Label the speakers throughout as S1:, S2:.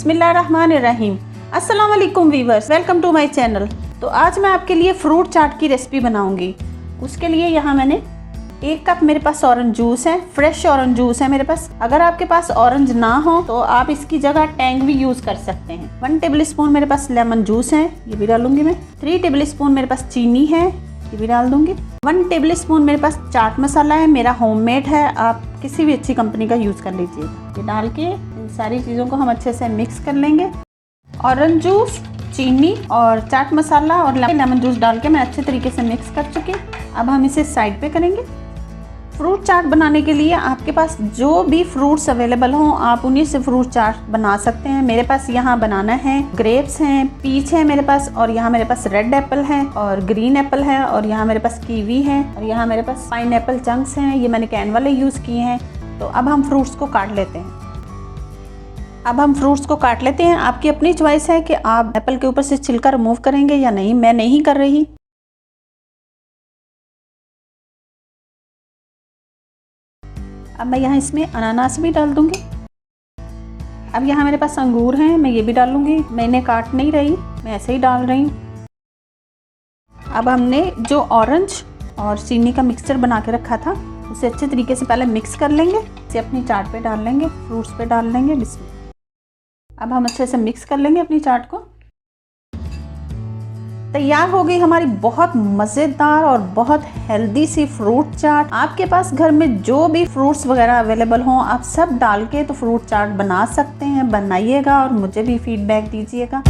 S1: बिस्मिल्लाहिर्रहमानिर्रहीम। अस्सलाम वालेकुम viewers, welcome to my channel. तो आज मैं आपके लिए फ्रूट चाट की रेसिपी बनाऊंगी। उसके लिए यहाँ मैंने 1 कप मेरे पास ऑरेंज जूस है, फ्रेश ऑरेंज जूस है मेरे पास। अगर आपके पास ऑरेंज ना हो तो आप इसकी जगह टैंग भी यूज कर सकते हैं। 1 टेबल स्पून मेरे पास लेमन जूस है, ये भी डालूंगी मैं। 3 टेबल स्पून मेरे पास चीनी है, ये भी डाल दूंगी। 1 टेबल स्पून मेरे पास चाट मसाला है, मेरा होममेड है, आप किसी भी अच्छी कंपनी का यूज कर लीजिए। ये डाल के इन सारी चीजों को हम अच्छे से मिक्स कर लेंगे। ऑरेंज जूस, चीनी और चाट मसाला और लेमन जूस डाल के मैं अच्छे तरीके से मिक्स कर चुकी। अब हम इसे साइड पे करेंगे। फ्रूट चाट बनाने के लिए आपके पास जो भी फ्रूट्स अवेलेबल हों आप उन्हीं से फ्रूट चाट बना सकते हैं। मेरे पास यहाँ बनाना है, ग्रेप्स हैं, पीच है मेरे पास, और यहाँ मेरे पास रेड एप्पल है और ग्रीन एप्पल है, और यहाँ मेरे पास कीवी है, और यहाँ मेरे पास पाइनएप्पल चंक्स हैं। ये मैंने कैन वाले यूज़ किए हैं। तो अब हम फ्रूट्स को काट लेते हैं। आपकी अपनी चॉइस है कि आप एप्पल के ऊपर से छिलका रिमूव करेंगे या नहीं। मैं नहीं कर रही। अब मैं यहाँ इसमें अनानास भी डाल दूंगी। अब यहाँ मेरे पास अंगूर हैं, मैं ये भी डालूंगी। मैं इन्हें काट नहीं रही, मैं ऐसे ही डाल रही हूँ। अब हमने जो ऑरेंज और चीनी का मिक्सचर बना के रखा था उसे अच्छे तरीके से पहले मिक्स कर लेंगे। इसे अपनी चाट पे डाल लेंगे, फ्रूट्स पे डाल लेंगे। अब हम अच्छे से मिक्स कर लेंगे अपनी चाट को। तैयार हो गई हमारी बहुत मज़ेदार और बहुत हेल्दी सी फ्रूट चाट। आपके पास घर में जो भी फ्रूट्स वगैरह अवेलेबल हों आप सब डाल के तो फ्रूट चाट बना सकते हैं। बनाइएगा और मुझे भी फीडबैक दीजिएगा।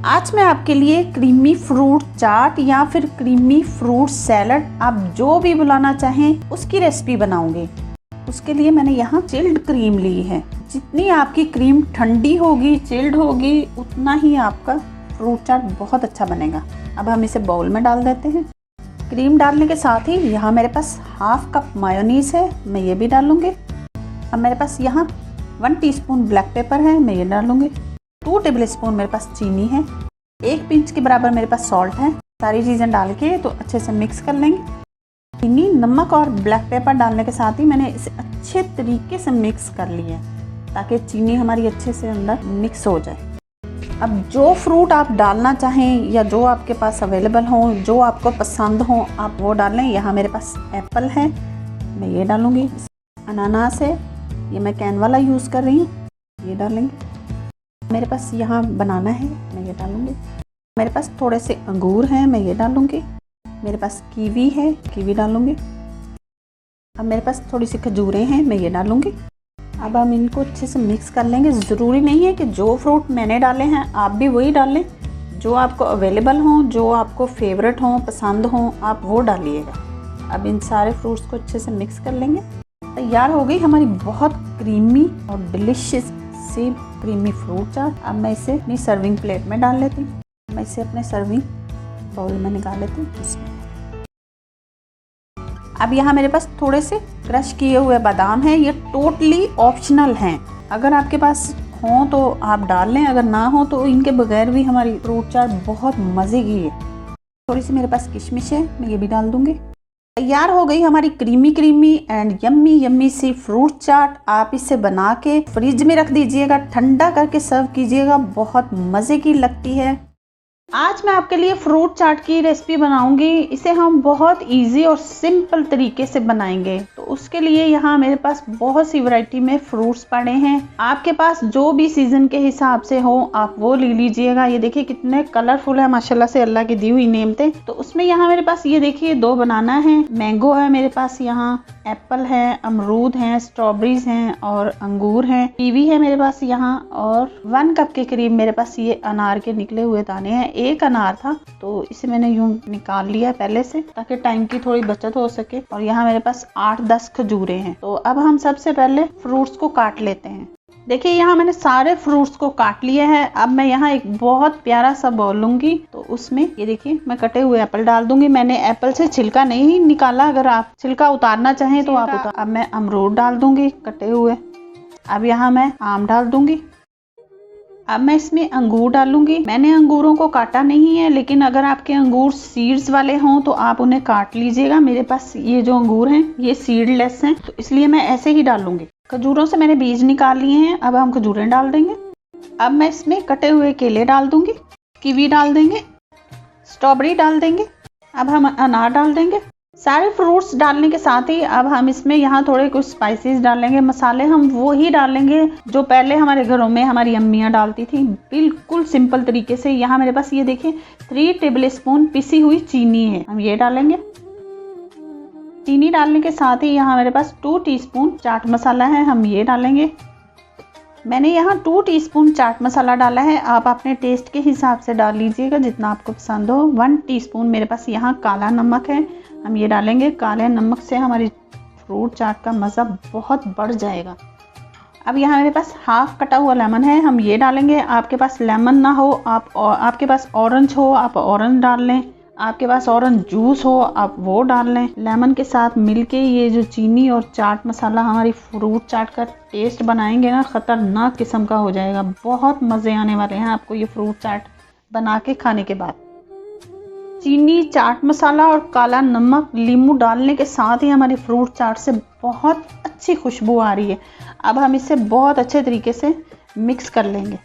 S1: आज मैं आपके लिए क्रीमी फ्रूट चाट या फिर क्रीमी फ्रूट सैलड, आप जो भी बुलाना चाहें उसकी रेसिपी बनाऊंगी। उसके लिए मैंने यहाँ चिल्ड क्रीम ली है। जितनी आपकी क्रीम ठंडी होगी, चिल्ड होगी, उतना ही आपका फ्रूट चाट बहुत अच्छा बनेगा। अब हम इसे बाउल में डाल देते हैं। क्रीम डालने के साथ ही यहाँ मेरे पास 1/2 कप मायोनीज है, मैं ये भी डालूंगी। अब मेरे पास यहाँ 1 टीस्पून ब्लैक पेपर है, मैं ये डालूंगी। 2 टेबल स्पून मेरे पास चीनी है, 1 पिंच के बराबर मेरे पास सॉल्ट है। सारी चीज़ें डाल के तो अच्छे से मिक्स कर लेंगे। चीनी, नमक और ब्लैक पेपर डालने के साथ ही मैंने इसे अच्छे तरीके से मिक्स कर लिया है ताकि चीनी हमारी अच्छे से अंदर मिक्स हो जाए। अब जो फ्रूट आप डालना चाहें या जो आपके पास अवेलेबल हो, जो आपको पसंद हो, आप वो डालें। यहाँ मेरे पास एप्पल है, मैं ये डालूँगी। अनानास है, ये मैं कैन वाला यूज़ कर रही हूँ, ये डालेंगे। मेरे पास यहाँ बनाना है, मैं ये डालूँगी। मेरे पास थोड़े से अंगूर हैं, मैं ये डालूँगी। मेरे पास कीवी है, कीवी डालूंगी। अब मेरे पास थोड़ी सी खजूरें हैं, मैं ये डालूंगी। अब हम इनको अच्छे से मिक्स कर लेंगे। ज़रूरी नहीं है कि जो फ्रूट मैंने डाले हैं आप भी वही डालें। जो आपको अवेलेबल हों, जो आपको फेवरेट हों, पसंद हों, आप वो डालिएगा। अब इन सारे फ्रूट्स को अच्छे से मिक्स कर लेंगे। तैयार हो गई हमारी बहुत क्रीमी और डिलिशियस सी क्रीमी फ्रूट चाट। अब मैं इसे अपनी सर्विंग प्लेट में डाल लेती हूँ। मैं इसे अपने सर्विंग बाउल में निकाल लेती हूँ। अब यहाँ मेरे पास थोड़े से क्रश किए हुए बादाम हैं, ये टोटली ऑप्शनल हैं। अगर आपके पास हो तो आप डाल लें, अगर ना हो तो इनके बगैर भी हमारी फ्रूट चाट बहुत मज़े की है। थोड़ी सी मेरे पास किशमिश है, मैं ये भी डाल दूँगी। तैयार हो गई हमारी क्रीमी एंड यम्मी सी फ्रूट चाट। आप इसे बना के फ्रिज में रख दीजिएगा, ठंडा करके सर्व कीजिएगा, बहुत मज़े की लगती है। आज मैं आपके लिए फ्रूट चाट की रेसिपी बनाऊंगी। इसे हम बहुत इजी और सिंपल तरीके से बनाएंगे। तो उसके लिए यहाँ मेरे पास बहुत सी वैरायटी में फ्रूट्स पड़े हैं। आपके पास जो भी सीजन के हिसाब से हो आप वो ले लीजिएगा। ये देखिए कितने कलरफुल है माशाल्लाह से, अल्लाह की दी हुई नेमतें। तो उसमें यहाँ मेरे पास ये देखिए 2 बनाना है, मैंगो है मेरे पास, यहाँ एप्पल है, अमरूद हैं, स्ट्रॉबेरीज हैं और अंगूर हैं, कीवी है मेरे पास यहाँ, और 1 कप के करीब मेरे पास ये अनार के निकले हुए दाने हैं। 1 अनार था तो इसे मैंने यूं निकाल लिया पहले से ताकि टाइम की थोड़ी बचत हो सके। और यहाँ मेरे पास 8-10 खजूरें हैं। तो अब हम सबसे पहले फ्रूट्स को काट लेते हैं। देखिए यहाँ मैंने सारे फ्रूट्स को काट लिए हैं। अब मैं यहाँ एक बहुत प्यारा सा बाउल लूंगी, तो उसमें ये देखिए मैं कटे हुए एप्पल डाल दूंगी। मैंने एप्पल से छिलका नहीं निकाला, अगर आप छिलका उतारना चाहें तो आप उतार। अब मैं अमरूद डाल दूंगी कटे हुए। अब यहाँ मैं आम डाल दूंगी। अब मैं इसमें अंगूर डालूंगी। मैंने अंगूरों को काटा नहीं है, लेकिन अगर आपके अंगूर सीड्स वाले हों तो आप उन्हें काट लीजिएगा। मेरे पास ये जो अंगूर हैं ये सीडलेस हैं, तो इसलिए मैं ऐसे ही डालूंगी। खजूरों से मैंने बीज निकाल लिए हैं। अब हम खजूरें डाल देंगे। अब मैं इसमें कटे हुए केले डाल दूंगी, कीवी डाल देंगे, स्ट्रॉबेरी डाल देंगे। अब हम अनार डाल देंगे। सारे फ्रूट्स डालने के साथ ही अब हम इसमें यहाँ थोड़े कुछ स्पाइसेस डालेंगे। मसाले हम वो ही डालेंगे जो पहले हमारे घरों में हमारी अम्मियाँ डालती थी, बिल्कुल सिंपल तरीके से। यहाँ मेरे पास ये देखिए 3 टेबल स्पून पिसी हुई चीनी है, हम ये डालेंगे। चीनी डालने के साथ ही यहाँ मेरे पास 2 टीस्पून चाट मसाला है, हम ये डालेंगे। मैंने यहाँ 2 टीस्पून चाट मसाला डाला है, आप अपने टेस्ट के हिसाब से डाल लीजिएगा जितना आपको पसंद हो। 1 टीस्पून मेरे पास यहाँ काला नमक है, हम ये डालेंगे। काले नमक से हमारी फ्रूट चाट का मज़ा बहुत बढ़ जाएगा। अब यहाँ मेरे पास हाफ कटा हुआ लेमन है, हम ये डालेंगे। आपके पास लेमन ना हो, आपके पास ऑरेंज हो, आप ऑरेंज डाल लें। आपके पास ऑरेंज जूस हो, आप वो डाल लें। लेमन के साथ मिलके ये जो चीनी और चाट मसाला हमारी फ्रूट चाट का टेस्ट बनाएंगे ना, ख़तरनाक किस्म का हो जाएगा। बहुत मज़े आने वाले हैं आपको ये फ्रूट चाट बना के खाने के बाद। चीनी, चाट मसाला और काला नमक, नींबू डालने के साथ ही हमारी फ्रूट चाट से बहुत अच्छी खुशबू आ रही है। अब हम इसे बहुत अच्छे तरीके से मिक्स कर लेंगे।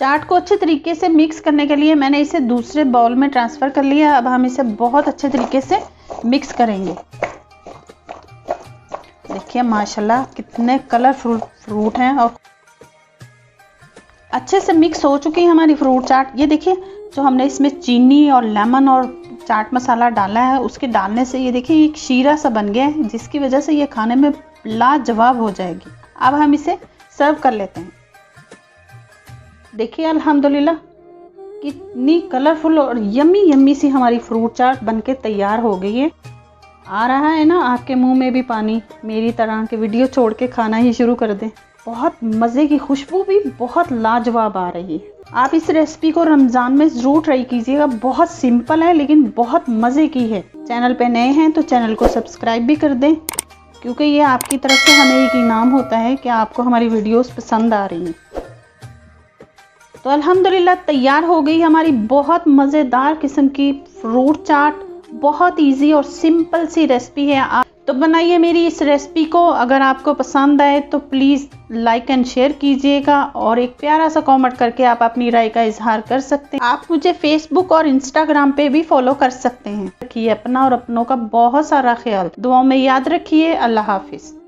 S1: चाट को अच्छे तरीके से मिक्स करने के लिए मैंने इसे दूसरे बाउल में ट्रांसफ़र कर लिया। अब हम इसे बहुत अच्छे तरीके से मिक्स करेंगे। देखिए माशाल्लाह कितने कलरफुल फ्रूट हैं और अच्छे से मिक्स हो चुकी है हमारी फ्रूट चाट। ये देखिए जो हमने इसमें चीनी और लेमन और चाट मसाला डाला है, उसके डालने से ये देखिए एक शीरा सा बन गया है, जिसकी वजह से ये खाने में लाजवाब हो जाएगी। अब हम इसे सर्व कर लेते हैं। देखिए अल्हम्दुलिल्लाह कितनी कलरफुल और यम्मी यम्मी सी हमारी फ्रूट चाट बनके तैयार हो गई है। आ रहा है ना आपके मुंह में भी पानी, मेरी तरह के वीडियो छोड़ के खाना ही शुरू कर दें। बहुत मज़े की खुशबू भी बहुत लाजवाब आ रही है। आप इस रेसिपी को रमज़ान में ज़रूर ट्राई कीजिएगा। बहुत सिंपल है लेकिन बहुत मज़े की है। चैनल पे नए हैं तो चैनल को सब्सक्राइब भी कर दें, क्योंकि ये आपकी तरफ से हमें एक इनाम होता है कि आपको हमारी वीडियोस पसंद आ रही हैं। तो अल्हम्दुलिल्लाह तैयार हो गई हमारी बहुत मज़ेदार किस्म की फ्रूट चाट। बहुत इजी और सिंपल सी रेसिपी है। आप तो बनाइए मेरी इस रेसिपी को। अगर आपको पसंद आए तो प्लीज़ लाइक एंड शेयर कीजिएगा और एक प्यारा सा कमेंट करके आप अपनी राय का इजहार कर सकते हैं। आप मुझे फेसबुक और इंस्टाग्राम पे भी फॉलो कर सकते हैं। रखिए अपना और अपनों का बहुत सारा ख्याल। दुआओं में याद रखिए। अल्लाह हाफिज़।